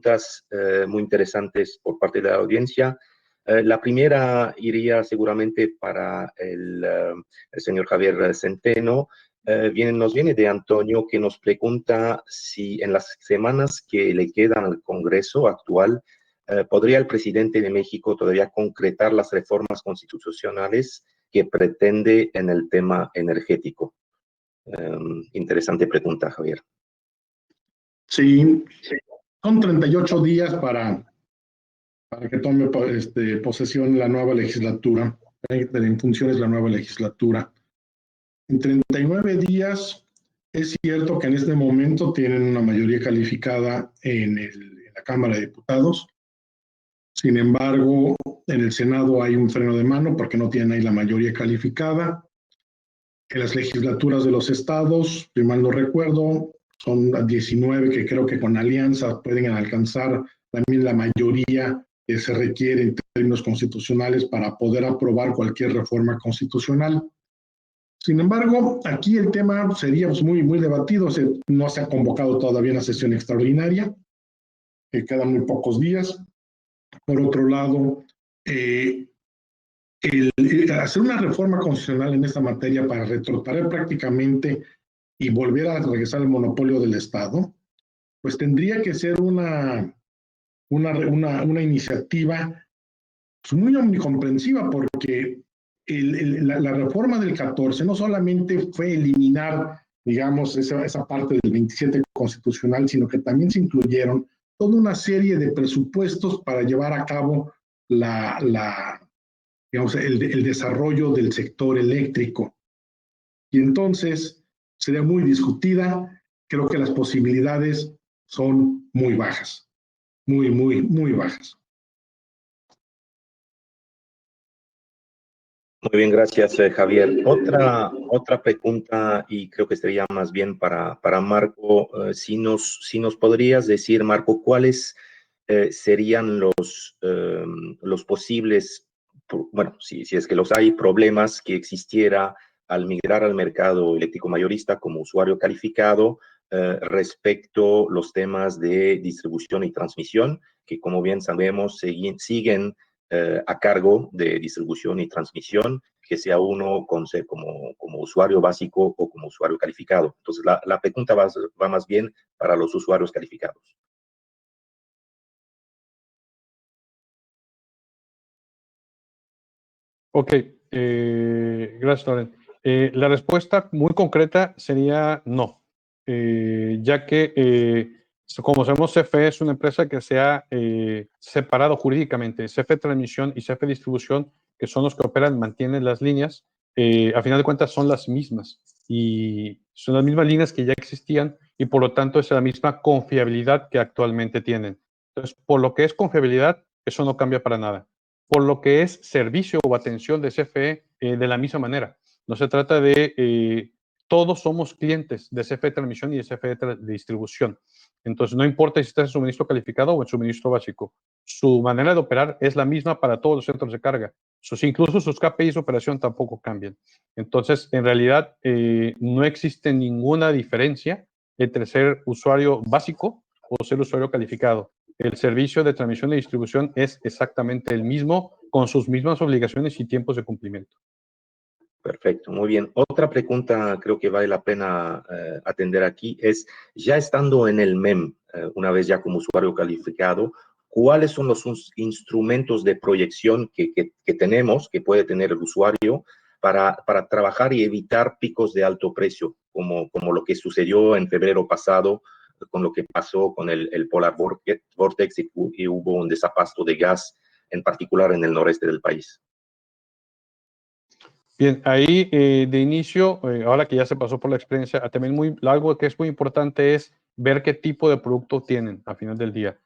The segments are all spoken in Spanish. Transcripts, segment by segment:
preguntas muy interesantes por parte de la audiencia. La primera iría seguramente para el señor Javier Centeno. Nos viene de Antonio, que nos pregunta si en las semanas que le quedan al Congreso actual, ¿podría el presidente de México todavía concretar las reformas constitucionales que pretende en el tema energético? Interesante pregunta, Javier. Sí, son 38 días para que tome posesión la nueva legislatura, en funciones la nueva legislatura. En 39 días es cierto que en este momento tienen una mayoría calificada en la Cámara de Diputados. Sin embargo, en el Senado hay un freno de mano porque no tienen ahí la mayoría calificada. En las legislaturas de los estados, si mal no recuerdo, son 19 que creo que con alianza pueden alcanzar también la mayoría que se requiere en términos constitucionales para poder aprobar cualquier reforma constitucional. Sin embargo, aquí el tema sería muy, muy debatido. No se ha convocado todavía una sesión extraordinaria, que quedan muy pocos días. Por otro lado, hacer una reforma constitucional en esta materia para retrotraer prácticamente y volver a regresar al monopolio del Estado, pues tendría que ser una iniciativa pues muy omnicomprensiva, porque la reforma del 14 no solamente fue eliminar, digamos, esa parte del 27 constitucional, sino que también se incluyeron toda una serie de presupuestos para llevar a cabo digamos, el desarrollo del sector eléctrico. Y entonces sería muy discutida. Creo que las posibilidades son muy bajas, muy, muy, muy bajas. Muy bien, gracias, Javier. Otra pregunta, y creo que sería más bien para Marco. Si nos podrías decir, Marco, ¿cuáles serían los posibles, bueno, si es que los hay, problemas que existiera al migrar al mercado eléctrico mayorista como usuario calificado respecto a los temas de distribución y transmisión, que como bien sabemos siguen a cargo de distribución y transmisión, que sea uno como usuario básico o como usuario calificado? Entonces, la pregunta va más bien para los usuarios calificados. Ok, gracias, Loren. La respuesta muy concreta sería no, ya que, como sabemos, CFE es una empresa que se ha separado jurídicamente. CFE Transmisión y CFE Distribución, que son los que operan, mantienen las líneas, a final de cuentas son las mismas, y son las mismas líneas que ya existían, y por lo tanto es la misma confiabilidad que actualmente tienen. Entonces, por lo que es confiabilidad, eso no cambia para nada. Por lo que es servicio o atención de CFE, de la misma manera. No se trata de todos somos clientes de CFE Transmisión y de CFE Distribución. Entonces, no importa si estás en suministro calificado o en suministro básico. Su manera de operar es la misma para todos los centros de carga. Incluso sus KPIs de operación tampoco cambian. Entonces, en realidad, no existe ninguna diferencia entre ser usuario básico o ser usuario calificado. El servicio de transmisión y distribución es exactamente el mismo, con sus mismas obligaciones y tiempos de cumplimiento. Perfecto, muy bien. Otra pregunta creo que vale la pena atender aquí es, ya estando en el MEM, una vez ya como usuario calificado, ¿cuáles son los instrumentos de proyección que tenemos, que puede tener el usuario para trabajar y evitar picos de alto precio, como lo que sucedió en febrero pasado, con lo que pasó con el Polar Vortex y hubo un desabasto de gas, en particular en el noreste del país? Bien, ahí de inicio, ahora que ya se pasó por la experiencia, también algo que es muy importante es ver qué tipo de producto tienen al final del día.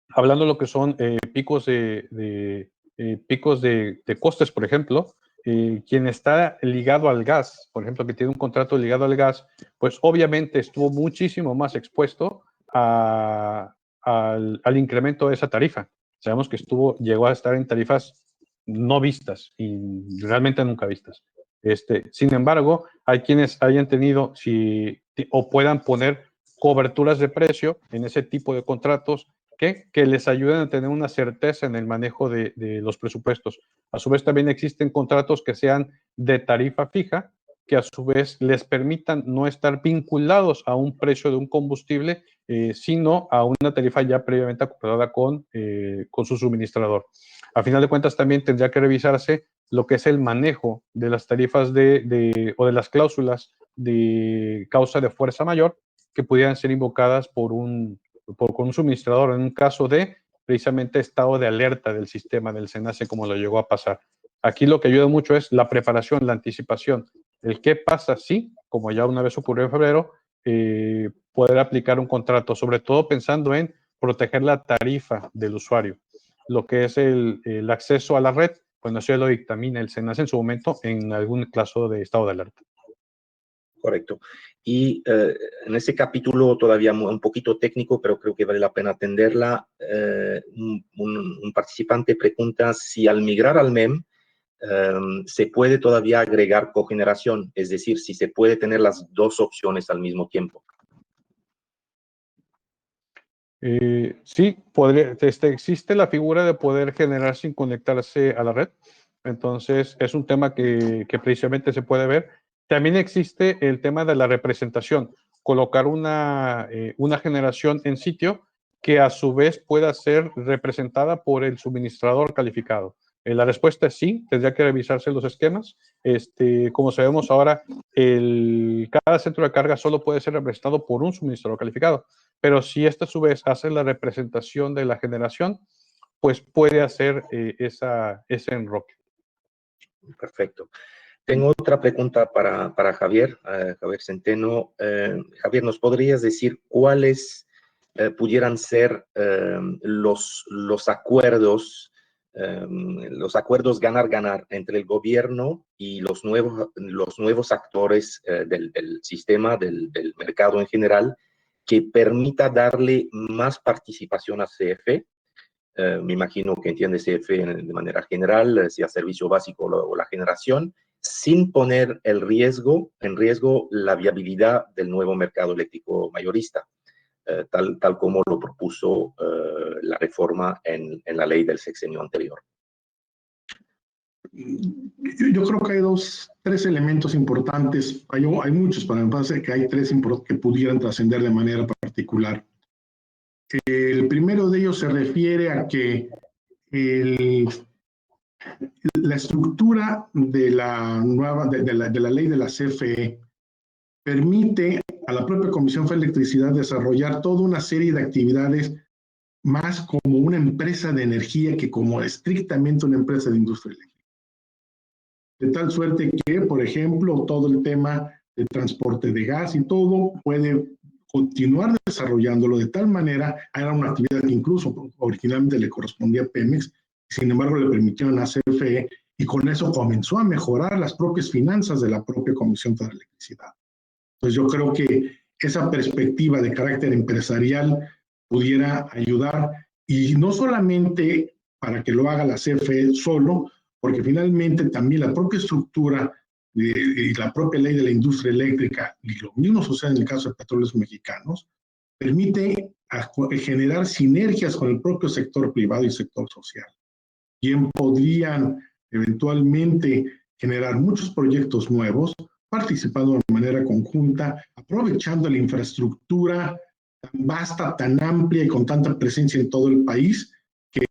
Hablando de lo que son picos de costes, por ejemplo, quien está ligado al gas, por ejemplo, que tiene un contrato ligado al gas, pues obviamente estuvo muchísimo más expuesto al incremento de esa tarifa. Sabemos que llegó a estar en tarifas no vistas y realmente nunca vistas. Sin embargo, hay quienes hayan tenido o puedan poner coberturas de precio en ese tipo de contratos que les ayuden a tener una certeza en el manejo de los presupuestos. A su vez, también existen contratos que sean de tarifa fija, que a su vez les permitan no estar vinculados a un precio de un combustible, sino a una tarifa ya previamente acordada con su suministrador. A final de cuentas, también tendría que revisarse lo que es el manejo de las tarifas o de las cláusulas de causa de fuerza mayor que pudieran ser invocadas con un suministrador en un caso de precisamente estado de alerta del sistema del SENACE, como lo llegó a pasar. Aquí lo que ayuda mucho es la preparación, la anticipación. El qué pasa si, como ya una vez ocurrió en febrero, poder aplicar un contrato, sobre todo pensando en proteger la tarifa del usuario. Lo que es el acceso a la red, bueno, eso ya lo dictamina el SENACE en su momento en algún caso de estado de alerta. Correcto. Y en ese capítulo todavía un poquito técnico, pero creo que vale la pena atenderla. Un participante pregunta si al migrar al MEM se puede todavía agregar cogeneración, es decir, si se puede tener las dos opciones al mismo tiempo. Sí, existe la figura de poder generar sin conectarse a la red. Entonces, es un tema que precisamente se puede ver. También existe el tema de la representación, colocar una generación en sitio que a su vez pueda ser representada por el suministrador calificado. La respuesta es sí, tendría que revisarse los esquemas. Como sabemos ahora, cada centro de carga solo puede ser representado por un suministrador calificado, pero si esta a su vez hace la representación de la generación, pues puede hacer ese enroque. Perfecto. Tengo otra pregunta para Javier, Javier Centeno. Javier, ¿nos podrías decir cuáles pudieran ser los acuerdos ganar-ganar entre el gobierno y los nuevos actores del sistema, del mercado en general, que permita darle más participación a CFE? Me imagino que entiende CFE de manera general, sea servicio básico o la generación, sin poner en riesgo la viabilidad del nuevo mercado eléctrico mayorista, tal como lo propuso la reforma en la ley del sexenio anterior. Yo creo que hay tres elementos importantes. Hay muchos, pero me parece que hay tres que pudieran trascender de manera particular. El primero de ellos se refiere a que la estructura de la ley de la CFE permite a la propia Comisión Federal de Electricidad desarrollar toda una serie de actividades más como una empresa de energía que como estrictamente una empresa de industria eléctrica. De tal suerte que, por ejemplo, todo el tema de transporte de gas y todo puede continuar desarrollándolo de tal manera, era una actividad que incluso originalmente le correspondía a Pemex, sin embargo le permitieron a CFE y con eso comenzó a mejorar las propias finanzas de la propia Comisión Federal de Electricidad. Entonces yo creo que esa perspectiva de carácter empresarial pudiera ayudar, y no solamente para que lo haga la CFE solo, porque finalmente también la propia estructura y la propia ley de la industria eléctrica, y lo mismo sucede en el caso de Petróleos Mexicanos, permite generar sinergias con el propio sector privado y sector social. Quien podrían eventualmente generar muchos proyectos nuevos, participando de manera conjunta, aprovechando la infraestructura tan vasta, tan amplia y con tanta presencia en todo el país que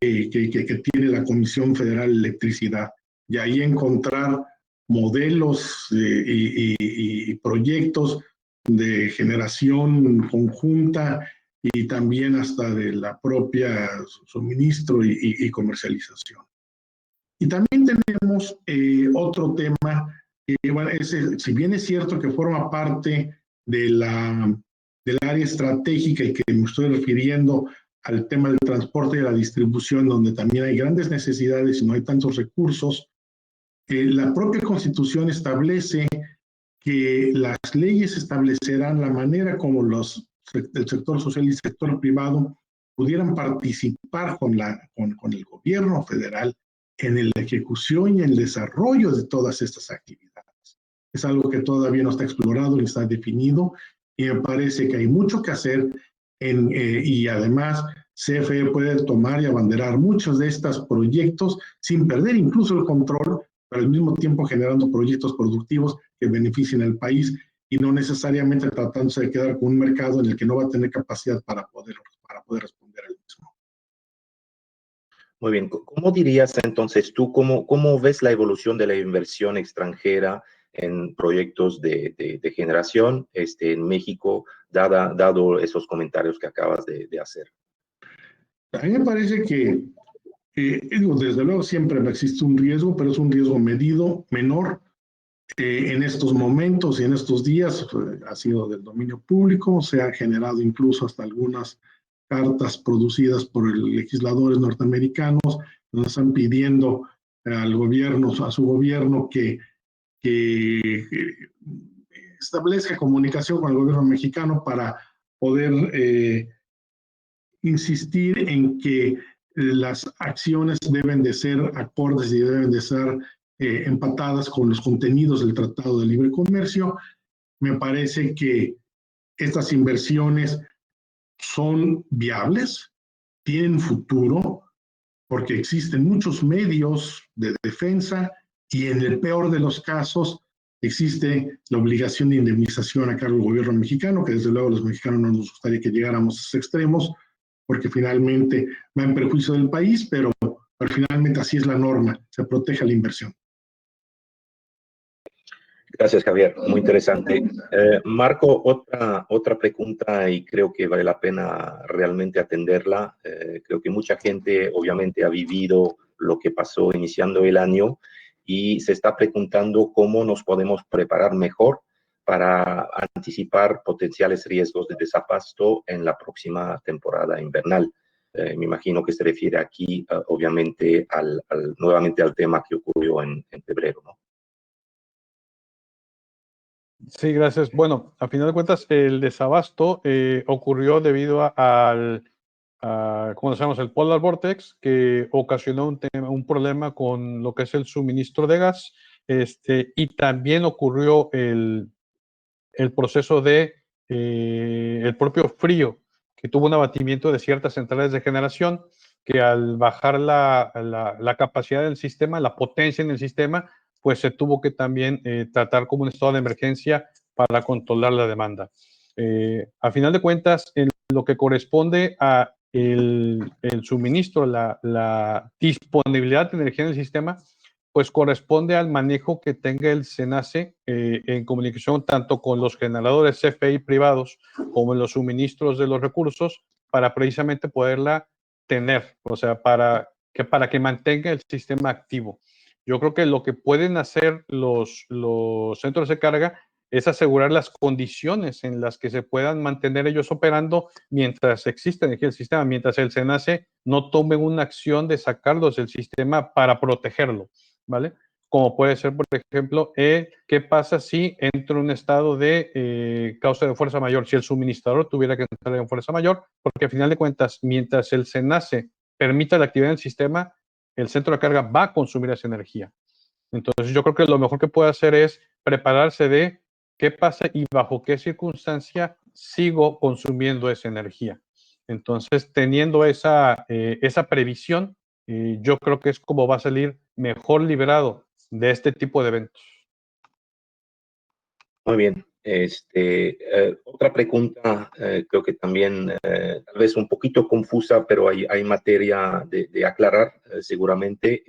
tiene la Comisión Federal de Electricidad. Y ahí encontrar modelos y proyectos de generación conjunta y también hasta de la propia suministro y comercialización. Y también tenemos otro tema, bueno, si bien es cierto que forma parte del área estratégica y que me estoy refiriendo al tema del transporte y la distribución, donde también hay grandes necesidades y no hay tantos recursos, la propia Constitución establece que las leyes establecerán la manera como el sector social y el sector privado pudieran participar con el gobierno federal en la ejecución y el desarrollo de todas estas actividades. Es algo que todavía no está explorado ni está definido, y me parece que hay mucho que hacer y además CFE puede tomar y abanderar muchos de estos proyectos sin perder incluso el control, pero al mismo tiempo generando proyectos productivos que beneficien al país y no necesariamente tratándose de quedar con un mercado en el que no va a tener capacidad para poder responder al mismo. Muy bien, ¿cómo dirías entonces tú, cómo ves la evolución de la inversión extranjera en proyectos de generación en México, dado esos comentarios que acabas de hacer? A mí me parece que, desde luego siempre existe un riesgo, pero es un riesgo medido, menor. En estos momentos y en estos días ha sido del dominio público, se han generado incluso hasta algunas cartas producidas por legisladores norteamericanos, donde están pidiendo al gobierno, a su gobierno que establezca comunicación con el gobierno mexicano para poder insistir en que las acciones deben de ser acordes y deben de ser empatadas con los contenidos del Tratado de Libre Comercio. Me parece que estas inversiones son viables, tienen futuro, porque existen muchos medios de defensa y en el peor de los casos existe la obligación de indemnización a cargo del gobierno mexicano, que desde luego los mexicanos no nos gustaría que llegáramos a esos extremos, porque finalmente va en perjuicio del país, pero finalmente así es la norma, se protege la inversión. Gracias, Javier. Muy interesante. Marco, otra pregunta y creo que vale la pena realmente atenderla. Creo que mucha gente obviamente ha vivido lo que pasó iniciando el año y se está preguntando cómo nos podemos preparar mejor para anticipar potenciales riesgos de desabasto en la próxima temporada invernal. Me imagino que se refiere aquí, obviamente, nuevamente al tema que ocurrió en febrero, ¿no? Sí, gracias. Bueno, a final de cuentas, el desabasto ocurrió debido como decíamos, el Polar Vortex, que ocasionó un problema con lo que es el suministro de gas, y también ocurrió el proceso el propio frío, que tuvo un abatimiento de ciertas centrales de generación, que al bajar la capacidad del sistema, la potencia en el sistema, pues se tuvo que también tratar como un estado de emergencia para controlar la demanda. A final de cuentas, en lo que corresponde a el suministro, la disponibilidad de energía en el sistema, pues corresponde al manejo que tenga el SENACE en comunicación tanto con los generadores CFE privados como en los suministros de los recursos para precisamente poderla tener, o sea, para que mantenga el sistema activo. Yo creo que lo que pueden hacer los centros de carga es asegurar las condiciones en las que se puedan mantener ellos operando mientras existe energía del sistema, mientras el SENACE no tome una acción de sacarlos del sistema para protegerlo, ¿vale? Como puede ser, por ejemplo, ¿qué pasa si entra un estado de causa de fuerza mayor? Si el suministrador tuviera que entrar en fuerza mayor, porque al final de cuentas, mientras el SENACE permita la actividad del sistema, el centro de carga va a consumir esa energía. Entonces, yo creo que lo mejor que puede hacer es prepararse de qué pasa y bajo qué circunstancia sigo consumiendo esa energía. Entonces, teniendo esa previsión, yo creo que es como va a salir mejor liberado de este tipo de eventos. Muy bien. Otra pregunta, creo que también tal vez un poquito confusa, pero hay materia de aclarar seguramente.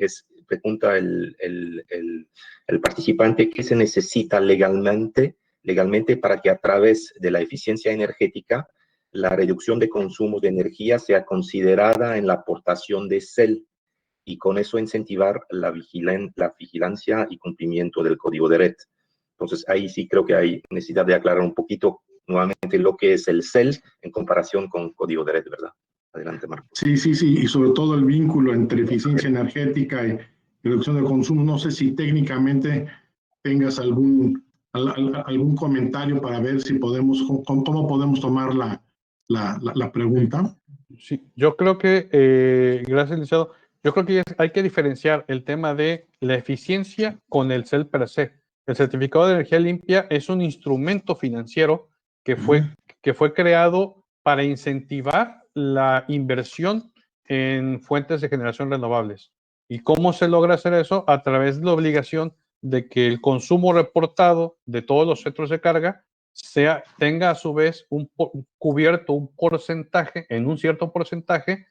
Pregunta el participante qué se necesita legalmente para que a través de la eficiencia energética la reducción de consumo de energía sea considerada en la aportación de CEL y con eso incentivar la vigilancia y cumplimiento del código de red. Entonces, ahí sí creo que hay necesidad de aclarar un poquito nuevamente lo que es el CEL en comparación con código de red, ¿verdad? Adelante, Marco. Sí, y sobre todo el vínculo entre eficiencia energética y reducción de consumo. No sé si técnicamente tengas algún comentario para ver si cómo podemos tomar la pregunta. Sí, yo creo que, gracias, licenciado, yo creo que hay que diferenciar el tema de la eficiencia con el CEL per se. El certificado de energía limpia es un instrumento financiero que fue creado para incentivar la inversión en fuentes de generación renovables. ¿Y cómo se logra hacer eso? A través de la obligación de que el consumo reportado de todos los centros de carga tenga a su vez cubierto un porcentaje, en un cierto porcentaje,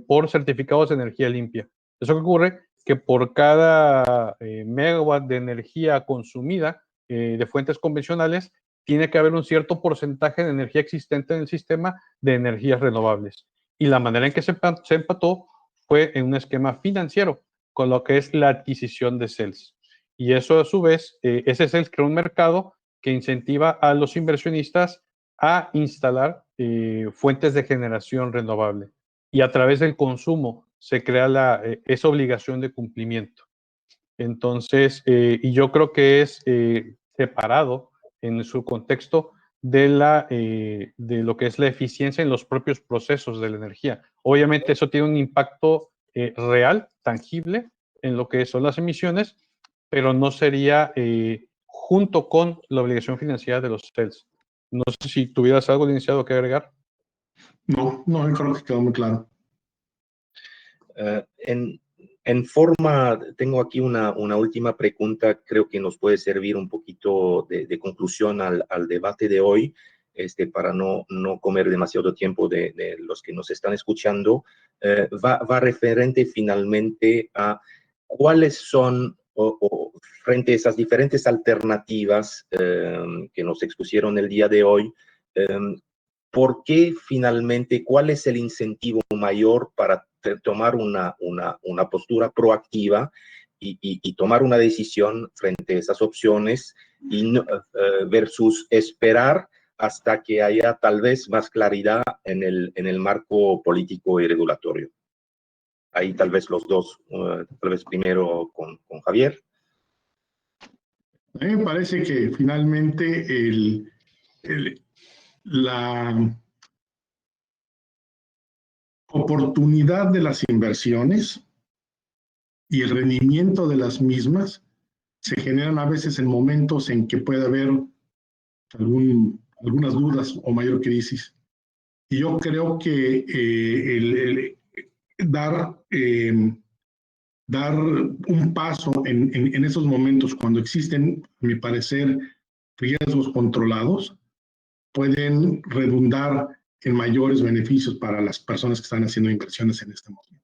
por certificados de energía limpia. ¿Eso qué ocurre? Que por cada megawatt de energía consumida de fuentes convencionales, tiene que haber un cierto porcentaje de energía existente en el sistema de energías renovables. Y la manera en que se empató fue en un esquema financiero, con lo que es la adquisición de CELS. Y eso a su vez, ese CELS crea un mercado que incentiva a los inversionistas a instalar fuentes de generación renovable. Y a través del consumo se crea esa obligación de cumplimiento. Entonces, y yo creo que es separado en su contexto de lo que es la eficiencia en los propios procesos de la energía. Obviamente eso tiene un impacto real, tangible, en lo que son las emisiones, pero no sería junto con la obligación financiera de los CELS. No sé si tuvieras algo de iniciado que agregar. No, yo creo que quedó muy claro. En forma, tengo aquí una última pregunta, creo que nos puede servir un poquito de conclusión al debate de hoy, para no comer demasiado tiempo de los que nos están escuchando. Va referente finalmente a cuáles son, frente a esas diferentes alternativas que nos expusieron el día de hoy, ¿por qué finalmente, cuál es el incentivo mayor para tomar una postura proactiva y tomar una decisión frente a esas opciones versus esperar hasta que haya tal vez más claridad en el marco político y regulatorio? Ahí tal vez los dos, tal vez primero con Javier. A mí me parece que finalmente la oportunidad de las inversiones y el rendimiento de las mismas se generan a veces en momentos en que puede haber algunas dudas o mayor crisis. Y yo creo que dar un paso en esos momentos cuando existen, a mi parecer, riesgos controlados, pueden redundar en mayores beneficios para las personas que están haciendo inversiones en este momento.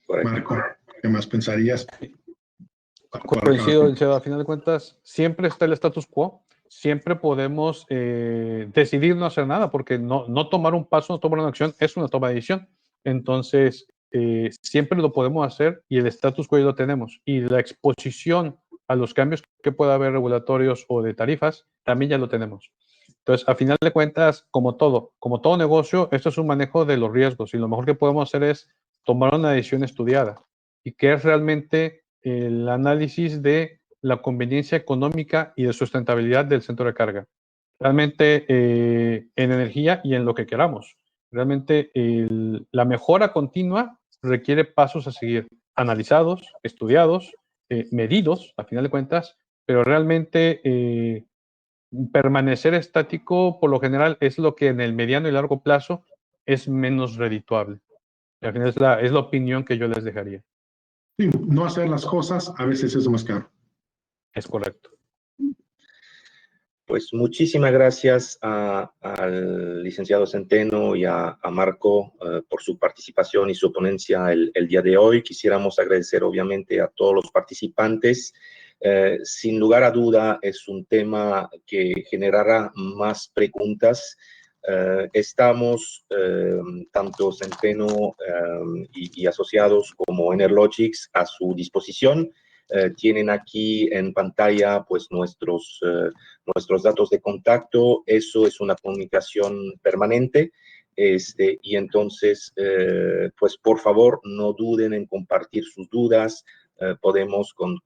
Correcto. Marco, ¿qué más pensarías? Coincido, a final de cuentas, siempre está el status quo, siempre podemos decidir no hacer nada, porque no tomar un paso, no tomar una acción, es una toma de decisión. Entonces, siempre lo podemos hacer y el status quo ya lo tenemos. Y la exposición a los cambios que pueda haber regulatorios o de tarifas, también ya lo tenemos. Entonces, a final de cuentas, como todo negocio, esto es un manejo de los riesgos y lo mejor que podemos hacer es tomar una decisión estudiada y que es realmente el análisis de la conveniencia económica y de sustentabilidad del centro de carga. Realmente en energía y en lo que queramos. Realmente la mejora continua requiere pasos a seguir, analizados, estudiados, medidos, a final de cuentas, pero realmente permanecer estático, por lo general, es lo que en el mediano y largo plazo es menos redituable. Y al final es la opinión que yo les dejaría. Sí, no hacer las cosas a veces es más caro. Es correcto. Pues muchísimas gracias al licenciado Centeno y a Marco por su participación y su ponencia el día de hoy. Quisiéramos agradecer obviamente a todos los participantes. Sin lugar a duda es un tema que generará más preguntas. Estamos, tanto Centeno y asociados como Enerlogics, a su disposición. Tienen aquí en pantalla pues nuestros datos de contacto. Eso es una comunicación permanente, y entonces pues por favor no duden en compartir sus dudas. Podemos con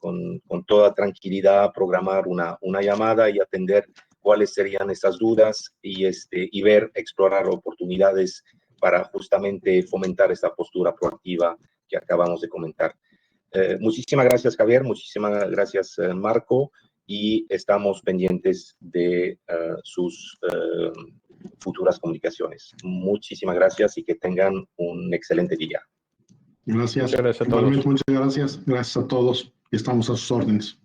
toda tranquilidad programar una llamada y atender cuáles serían esas dudas y explorar oportunidades para justamente fomentar esta postura proactiva que acabamos de comentar. Muchísimas gracias, Javier. Muchísimas gracias, Marco. y estamos pendientes de sus futuras comunicaciones. Muchísimas gracias y que tengan un excelente día. Gracias. Muchas gracias a todos. Igualmente, muchas gracias. Gracias a todos y estamos a sus órdenes.